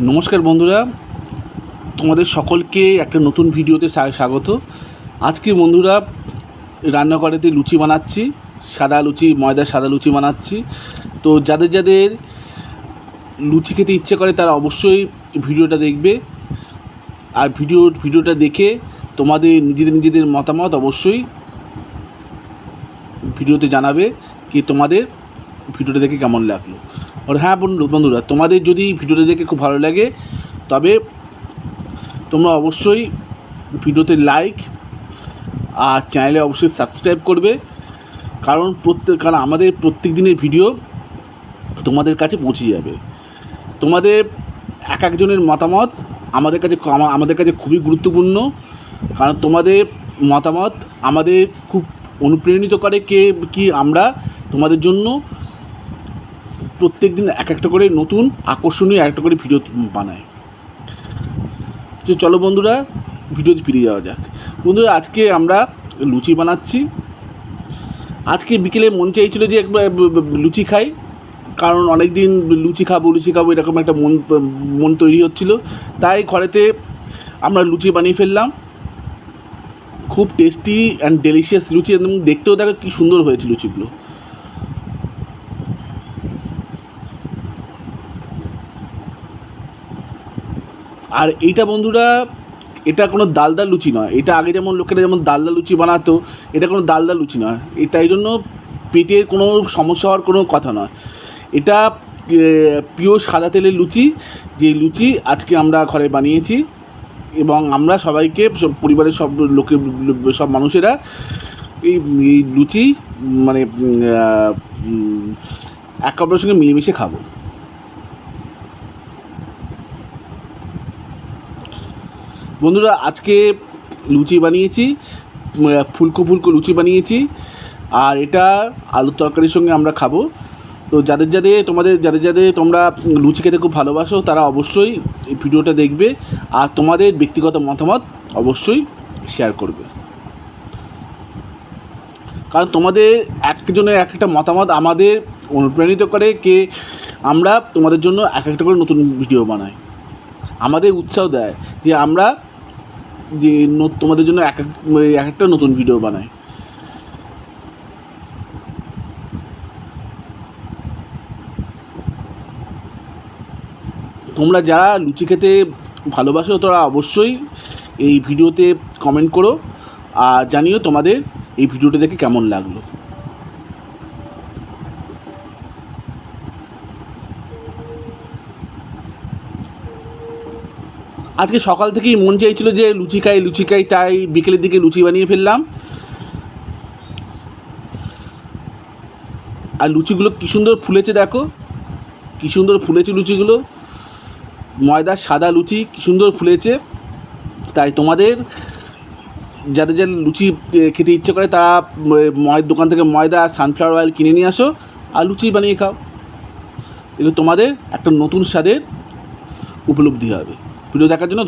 নমস্কার বন্ধুরা, তোমাদের সকলকে একটা নতুন ভিডিওতে স্বাগত। আজকে বন্ধুরা রান্নাঘরেতে লুচি বানাচ্ছি, সাদা লুচি, ময়দার সাদা লুচি বানাচ্ছি। তো যাদের যাদের লুচি খেতে ইচ্ছে করে তারা অবশ্যই ভিডিওটা দেখবে, আর ভিডিওটা দেখে তোমাদের নিজেদের মতামত অবশ্যই ভিডিওতে জানাবে কি তোমাদের ভিডিওটা দেখে কেমন লাগলো। আর হ্যাঁ বন্ধুরা, তোমাদের যদি ভিডিওটা দেখে খুব ভালো লাগে তবে তোমরা অবশ্যই ভিডিওতে লাইক আর চ্যানেলে অবশ্যই সাবস্ক্রাইব করবে, কারণ আমাদের প্রত্যেক দিনের ভিডিও তোমাদের কাছে পৌঁছে যাবে। তোমাদের এক একজনের মতামত আমাদের কাছে খুবই গুরুত্বপূর্ণ, কারণ তোমাদের মতামত আমাদের খুব অনুপ্রাণিত করে কি আমরা তোমাদের জন্য প্রত্যেক দিন এক একটা করে নতুন আকর্ষণীয় একটা করে ভিডিও বানাই। তো চলো বন্ধুরা, ভিডিওতে ফিরে যাওয়া যাক। বন্ধুরা, আজকে আমরা লুচি বানাচ্ছি। আজকে বিকেলে মন চাইছিল যে একবার লুচি খাই, কারণ অনেক দিন লুচি খাবো এরকম একটা মন তৈরি হচ্ছিল। তাই ঘরেতে আমরা লুচি বানিয়ে ফেললাম। খুব টেস্টি অ্যান্ড ডেলিশিয়াস লুচি, এবং দেখতেও দেখো কী সুন্দর হয়েছে লুচিগুলো। আর এইটা বন্ধুরা, এটা কোনো ডালদা লুচি নয়। এটা আগে যেমন লোকেরা ডালদা লুচি বানাতো, এটা কোনো ডালদা লুচি নয়। এটাই জন্য পেটের কোনো সমস্যা হওয়ার কোনো কথা নয়। এটা পিওর সাদা তেলের লুচি, যে লুচি আজকে আমরা ঘরে বানিয়েছি, এবং আমরা সবাইকে, পরিবারের সব মানুষেরা এই লুচি মানে একে অপরের সঙ্গে মিলেমিশে খাবো। বন্ধুরা, আজকে লুচি বানিয়েছি, ফুলকো লুচি বানিয়েছি, আর এটা আলুর তরকারির সঙ্গে আমরা খাবো। তো যাদের যাদের তোমরা লুচি খেতে খুব ভালোবাসো তারা অবশ্যই এই ভিডিওটা দেখবে, আর তোমাদের ব্যক্তিগত মতামত অবশ্যই শেয়ার করবে, কারণ তোমাদের একজনের এক একটা মতামত আমাদের অনুপ্রাণিত করে আমরা তোমাদের জন্য এক একটা করে নতুন ভিডিও বানাই, আমাদের উৎসাহ দেয় যে আমরা তোমাদের জন্য এক একটা নতুন ভিডিও বানাই। তোমরা যারা লুচি খেতে ভালোবাসো তারা অবশ্যই এই ভিডিওতে কমেন্ট করো, আর জানিও তোমাদের এই ভিডিওটা দেখে কেমন লাগলো। আজকে সকাল থেকেই মন চাইছিল যে লুচি খাই, তাই বিকেলের দিকে লুচি বানিয়ে ফেললাম। আর লুচিগুলো কী সুন্দর ফুলেছে, দেখো কী সুন্দর ফুলেছে লুচিগুলো। ময়দার সাদা লুচি কী সুন্দর ফুলেছে। তাই তোমাদের যাদের লুচি খেতে ইচ্ছে করে তারা দোকান থেকে ময়দা আর সানফ্লাওয়ার অয়েল কিনে নিয়ে আসো, আর লুচি বানিয়ে খাও। এগুলো তোমাদের একটা নতুন স্বাদের উপলব্ধি হবে। ভিডিও দেখার জন্য